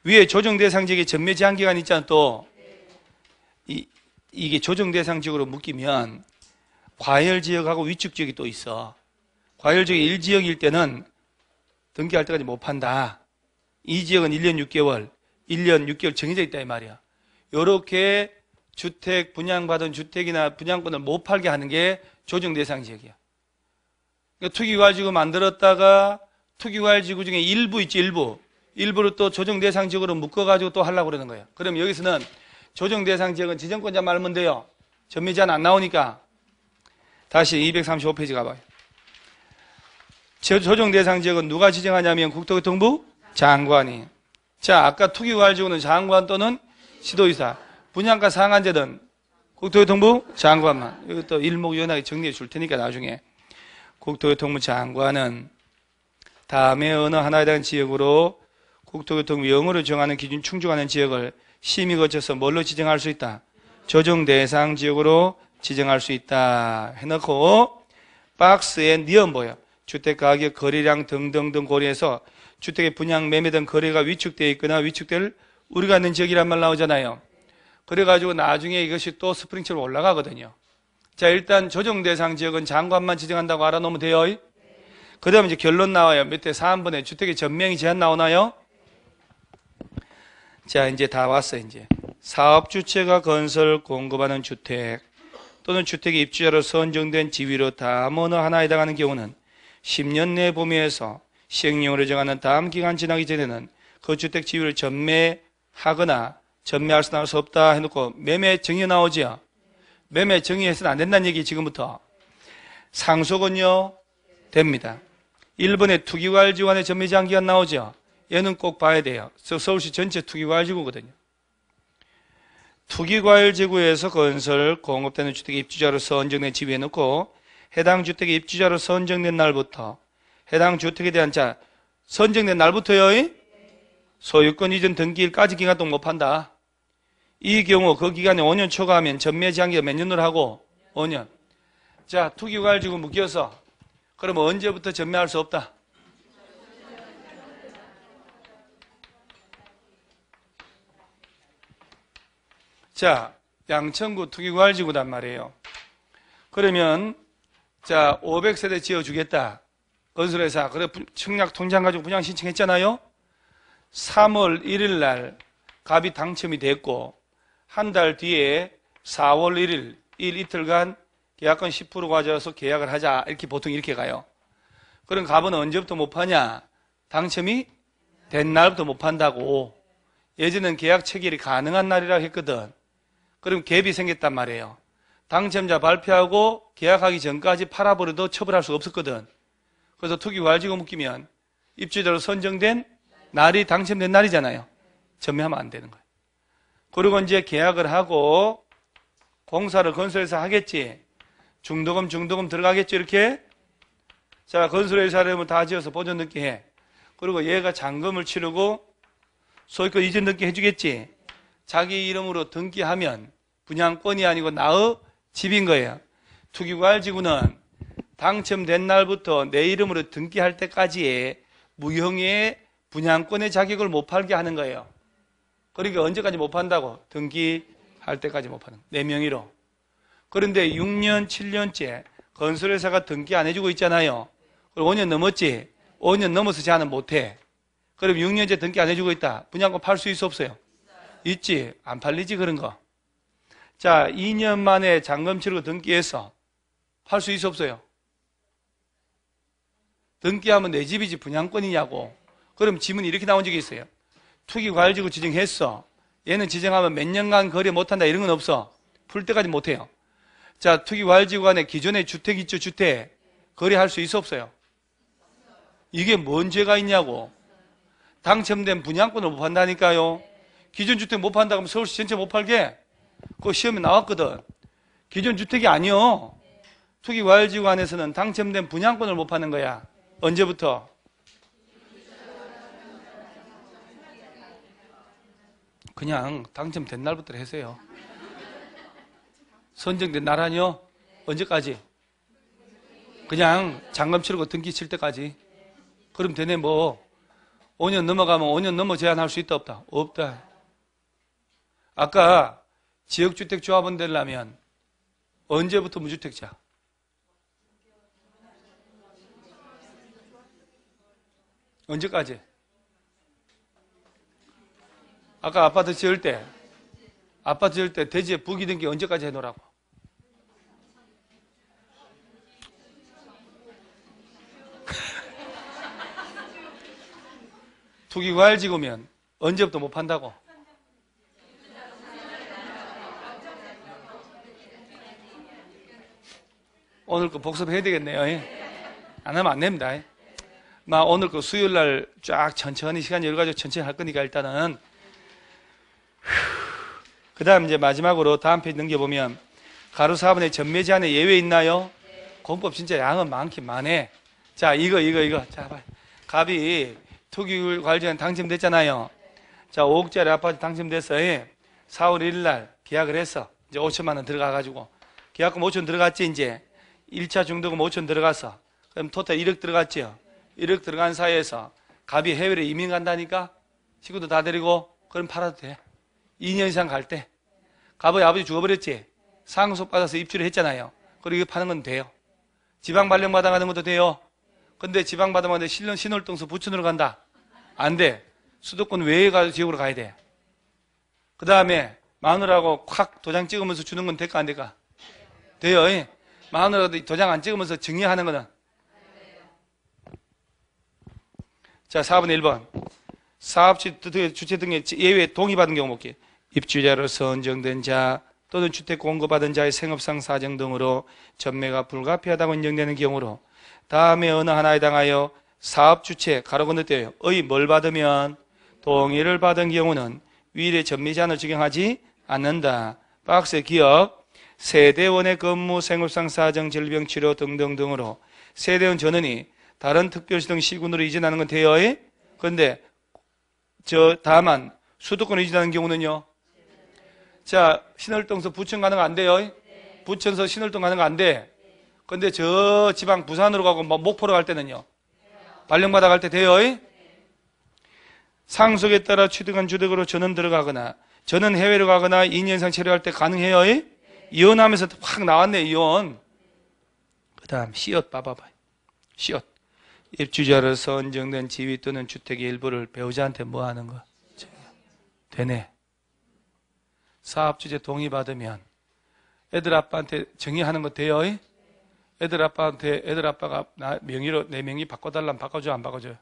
위에 조정대상 지역에 전매 제한 기간 있잖아, 또. 이게 조정대상 지역으로 묶이면 과열 지역하고 위축 지역이 또 있어. 과열 지역이 1지역일 때는 등기할 때까지 못 판다. 이 지역은 1년 6개월, 1년 6개월 정해져 있다 이 말이야. 요렇게 주택, 분양받은 주택이나 분양권을 못 팔게 하는 게 조정대상 지역이야. 그러니까 투기과열지구 만들었다가 투기과열지구 중에 일부 있지, 일부를 또 조정대상 지역으로 묶어가지고 또 하려고 그러는 거예요. 그럼 여기서는 조정대상 지역은 지정권자 말면 돼요. 전매 제한 안 나오니까. 다시 235페이지 가봐요. 조정대상 지역은 누가 지정하냐면 국토교통부 장관이. 자, 아까 투기과열지구는 장관 또는 시도의사. 분양가 상한제는 국토교통부 장관만. 이것도 일목요연하게 정리해 줄 테니까 나중에. 국토교통부 장관은 다음에 어느 하나에 대한 지역으로 국토교통부 영으로 정하는 기준 충족하는 지역을 심의 거쳐서 뭘로 지정할 수 있다? 조정대상 지역으로 지정할 수 있다. 해놓고 박스에 니은 보여. 주택가격, 거래량 등등등 고려해서 주택의 분양, 매매 등 거래가 위축되어 있거나 위축될 우려가 있는 지역이란 말 나오잖아요. 그래가지고 나중에 이것이 또 스프링처럼 올라가거든요. 자, 일단 조정대상 지역은 장관만 지정한다고 알아놓으면 돼요. 그 다음에 이제 결론 나와요. 밑에 3번에 주택의 전명이 제한 나오나요? 자, 이제 다 왔어, 이제. 사업주체가 건설, 공급하는 주택 또는 주택의 입주자로 선정된 지위로 다음 어느 하나에 해당하는 경우는 10년 내 범위에서 시행령으로 정하는 다음 기간 지나기 전에는 그 주택 지위를 전매하거나 전매할 수 없다 해놓고 매매 정의 나오죠. 매매 정의해서는 안 된다는 얘기 지금부터. 상속은요 됩니다. 1번에 투기과열지구간의 전매 제한 기간 나오죠. 얘는 꼭 봐야 돼요. 서울시 전체 투기과열지구거든요. 투기과열지구에서 건설, 공급되는 주택의 입주자로 선정된 지위에 놓고 해당 주택의 입주자로 선정된 날부터 해당 주택에 대한 선정된 날부터요. 소유권 이전 등기일까지 기간 동안 못 판다. 이 경우 그 기간에 5년 초과하면 전매 제한기가 몇 년으로 하고 5년. 자, 투기과열지구 묶여서 그러면 언제부터 전매할 수 없다? 자, 양천구 투기과열지구단 말이에요. 그러면 자, 500세대 지어주겠다. 건설회사. 그래, 청약 통장 가지고 분양 신청했잖아요. 3월 1일 날 갑이 당첨이 됐고 한 달 뒤에 4월 1일 이틀간 계약권 10% 가져와서 계약을 하자. 이렇게 보통 이렇게 가요. 그럼 갑은 언제부터 못 파냐? 당첨이 된 날부터 못 판다고. 예전엔 계약 체결이 가능한 날이라고 했거든. 그럼 갭이 생겼단 말이에요. 당첨자 발표하고 계약하기 전까지 팔아버려도 처벌할 수가 없었거든. 그래서 투기과열지구 묶이면 입주자로 선정된 날이 당첨된 날이잖아요. 전매하면 안 되는 거예요. 그리고 이제 계약을 하고 공사를 건설회사 하겠지. 중도금 들어가겠죠, 이렇게. 자, 건설회사를 다 지어서 보존 등기 해. 그리고 얘가 잔금을 치르고 소유권 이전 등기 해주겠지. 자기 이름으로 등기하면 분양권이 아니고 나의 집인 거예요. 투기과열지구는 당첨된 날부터 내 이름으로 등기할 때까지의 무형의 분양권의 자격을 못 팔게 하는 거예요. 그러니까 언제까지 못 판다고? 등기할 때까지 못 파는. 내 명의로. 그런데 6년, 7년째 건설회사가 등기 안 해주고 있잖아요. 그리고 5년 넘었지? 5년 넘어서 제한은 못해. 그럼 6년째 등기 안 해주고 있다. 분양권 팔 수 있어 없어요? 있지. 안 팔리지 그런 거. 자, 2년 만에 잔금 치르고 등기해서 팔 수 있어 없어요? 등기하면 내 집이지 분양권이냐고. 그럼 지문이 이렇게 나온 적이 있어요. 투기과열지구 지정했어. 얘는 지정하면 몇 년간 거래 못한다 이런 건 없어. 풀 때까지 못해요. 자, 투기과열지구 안에 기존의 주택 있죠, 주택. 거래할 수 있어 없어요? 이게 뭔 죄가 있냐고. 당첨된 분양권을 못 판다니까요. 기존주택 못 판다고 하면 서울시 전체 못 팔게? 그거 시험에 나왔거든. 기존주택이 아니요. 투기과열지구 안에서는 당첨된 분양권을 못 파는 거야. 언제부터? 그냥 당첨된 날부터 하세요. 선정된 날 아니요? 언제까지? 그냥 잔금 치르고 등기 칠 때까지. 그럼 되네. 뭐 5년 넘어가면 5년 넘어 제한할 수 있다 없다? 없다. 아까 지역주택조합원 되려면 언제부터 무주택자? 언제까지? 아까 아파트 지을 때 대지에 부기 등기 언제까지 해놓으라고? 투기과열지구면 언제부터 못 판다고? 오늘 거 복습해야 되겠네요. 안 하면 안 됩니다. 오늘 그 수요일날 쫙 천천히 시간 열어가지고 천천히 할 거니까 일단은 그 다음 이제 마지막으로 다음 페이지 넘겨보면 가로 4번에 전매 제한에 예외 있나요? 공법 진짜 양은 많긴 많네. 자, 이거. 자, 봐요. 갑이 투기과열제한 당첨됐잖아요. 자, 5억짜리 아파트 당첨됐어요. 4월 1일 날 계약을 했어. 이제 5천만 원 들어가가지고. 계약금 5천 들어갔지, 이제. 1차 중도금 5천 들어갔어. 그럼 토탈 1억 들어갔죠. 1억 들어간 사이에서 갑이 해외로 이민 간다니까? 친구도 다 데리고? 그럼 팔아도 돼. 2년 이상 갈 때. 갑의 아버지 죽어버렸지? 상속 받아서 입주를 했잖아요. 그리고 이거 파는 건 돼요. 지방 발령 받아가는 것도 돼요. 근데 지방 받아가는데 신월동서 부천으로 간다. 안 돼. 수도권 외에 지역으로 가야 돼. 그 다음에 마누라하고 콱 도장 찍으면서 주는 건 될까 안 될까? 돼요. 마누라도 도장 안 찍으면서 증여하는 거는. 자, 4번에 1번. 사업주체 등의 예외 동의받은 경우 볼게요. 입주자로 선정된 자 또는 주택 공급받은 자의 생업상 사정 등으로 전매가 불가피하다고 인정되는 경우로 다음에 어느 하나에 해당하여 사업주체 가로 건너뛰어요. 의 뭘 받으면 동의를 받은 경우는 위의 전매 제한을 적용하지 않는다. 박스의 기업 세대원의 근무 생업상 사정 질병 치료 등등 등으로 세대원 전원이 다른 특별시 등 시군으로 이전하는 건 돼요. 그런데 다만 수도권으로 이전하는 경우는요. 자, 신월동서 부천 가는 거 안 돼요. 부천서 신월동 가는 거 안 돼. 근데 저 지방 부산으로 가고 목포로 갈 때는요. 발령받아 갈 때 돼요. 상속에 따라 취득한 주택으로 전원 들어가거나 전원 해외로 가거나 2년 이상 체류할 때 가능해요. 이혼하면서 확 나왔네. 이혼. 그 다음 시옷 봐봐봐. 시옷. 입주자로 선정된 지위 또는 주택의 일부를 배우자한테 뭐 하는 거? 되네. 사업주체 동의받으면 애들 아빠한테 정의하는 거 돼요? 애들 아빠가 명의로 내 명의 바꿔달라면 바꿔줘 안 바꿔줘요?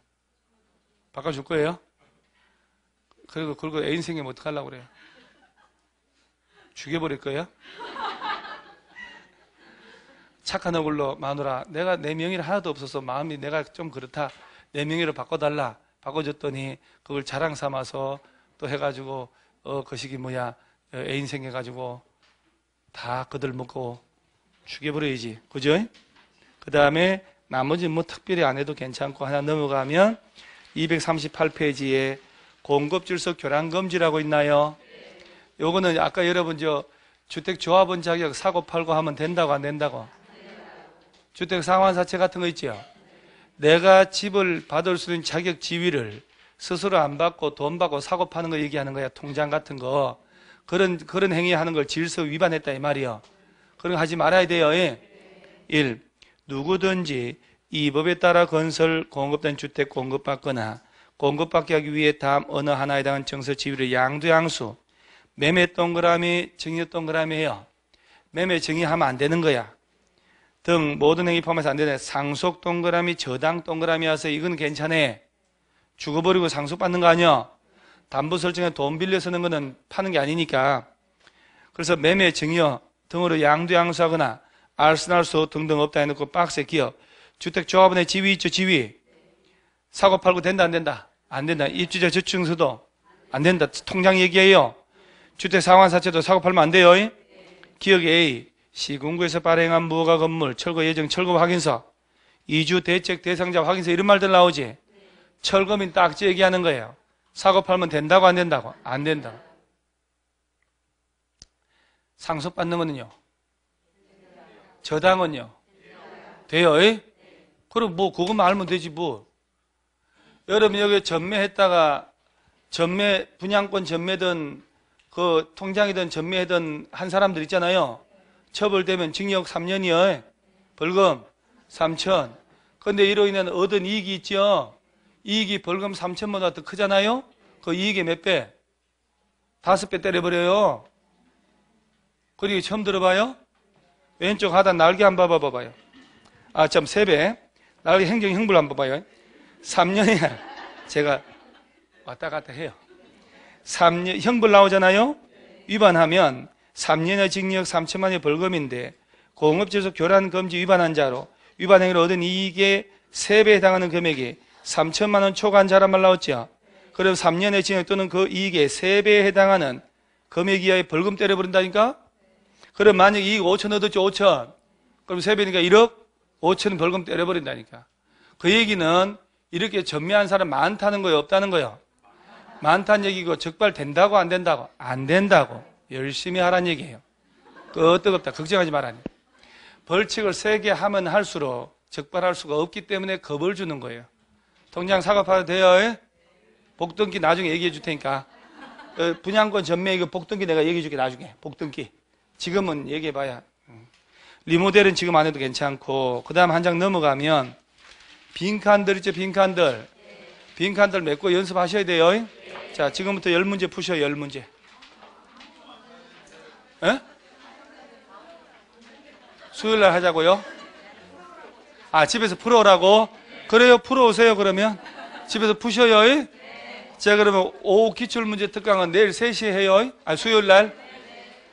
바꿔줄 거예요? 그리고 애인 생기면 어떡하려고 그래요? 죽여버릴 거예요? 착한 얼굴로 마누라 내가 내 명의를 하나도 없어서 마음이 내가 좀 그렇다 내 명의로 바꿔달라 바꿔줬더니 그걸 자랑 삼아서 또 해가지고 그 시기 애인 생겨가지고 다 그들 먹고 죽여버려야지. 그죠? 그 다음에 나머지 특별히 안 해도 괜찮고 하나 넘어가면 238페이지에 공급질서 교란금지라고 있나요? 요거는 아까 여러분 주택조합원 자격 사고 팔고 하면 된다고 안 된다고? 주택 상환사채 같은 거 있죠? 내가 집을 받을 수 있는 자격 지위를 스스로 안 받고 돈 받고 사고 파는 거 얘기하는 거야. 통장 같은 거. 그런 행위 하는 걸 질서 위반했다 이 말이요. 그런 거 하지 말아야 돼요. 1. 누구든지 이 법에 따라 건설 공급된 주택 공급받거나 공급받기 하기 위해 다음 어느 하나에 해당하는 정서 지위를 양도양수 매매 동그라미 증여 동그라미 해요. 매매 증여하면 안 되는 거야. 등 모든 행위 포함해서 안 되네. 상속 동그라미 저당 동그라미 와서 이건 괜찮아. 죽어버리고 상속받는 거 아니야. 담보 설정에 돈 빌려 쓰는 거는 파는 게 아니니까. 그래서 매매 증여 등으로 양도양수하거나 알선할수 등등 없다 해놓고 박스에 기업 주택조합원의 지위 있죠. 지위 사고 팔고 된다 안 된다? 안 된다. 입주자 저축서도 안 된다. 통장 얘기해요. 주택 상환사채도 사고 팔면 안 돼요. 기억 A. 시군구에서 발행한 무허가 건물 철거 예정 철거 확인서, 이주 대책 대상자 확인서 이런 말들 나오지. 철거민 딱지 얘기하는 거예요. 사고 팔면 된다고 안 된다고? 안 된다. 상속받는 거는요? 저당은요? 돼요. 그럼 뭐 그것만 알면 되지 뭐. 여러분 여기 전매했다가 분양권 전매든 그 통장이든 전매하든 한 사람들 있잖아요. 처벌되면 징역 3년이요. 벌금 3천. 근데 이로 인해 얻은 이익이 있죠. 이익이 벌금 3천보다 더 크잖아요. 그 이익의 몇 배? 5배 때려버려요. 그리고 처음 들어봐요? 왼쪽 하단 날개 한번 봐봐요. 아, 참 3배. 날개 행정 형벌 한번 봐봐요. 3년이야. 제가 왔다 갔다 해요. 3년 형벌 나오잖아요. 위반하면 3년의 징역 3천만 원의 벌금인데 공업지속 교란 금지 위반한 자로 위반 행위로 얻은 이익의 3배에 해당하는 금액이 3천만 원 초과한 자란 말 나왔죠. 그럼 3년의 징역 또는 그 이익의 3배에 해당하는 금액 이하의 벌금 때려버린다니까? 그럼 만약 이익 5천 얻었죠, 5천. 그럼 3배니까 1억 5천 벌금 때려버린다니까. 그 얘기는 이렇게 전매한 사람 많다는 거예요, 없다는 거예요? 많다는 얘기고 적발된다고 안 된다고? 안 된다고. 열심히 하라는 얘기예요. 뜨겁다. 걱정하지 말라니. 벌칙을 세게 하면 할수록 적발할 수가 없기 때문에 겁을 주는 거예요. 통장 사과파도 돼요. 복등기 나중에 얘기해 줄 테니까. 분양권 전매 이거 복등기 내가 얘기해 줄게 나중에. 복등기. 지금은 얘기해 봐야. 리모델은 지금 안 해도 괜찮고 그 다음 한 장 넘어가면 빈칸들 있죠. 빈칸들 맺고 연습하셔야 돼요. 자, 지금부터 10문제 푸셔요. 10문제. 에? 수요일날 하자고요? 아, 집에서 풀어오라고? 그래요, 풀어오세요. 그러면 집에서 푸셔요. 자, 그러면 오후 기출문제 특강은 내일 3시에 해요. 아, 수요일날.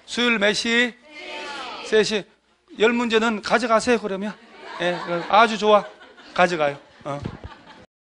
수요일 몇 시? 3시. 10문제는 가져가세요. 그러면 아주 좋아. 가져가요.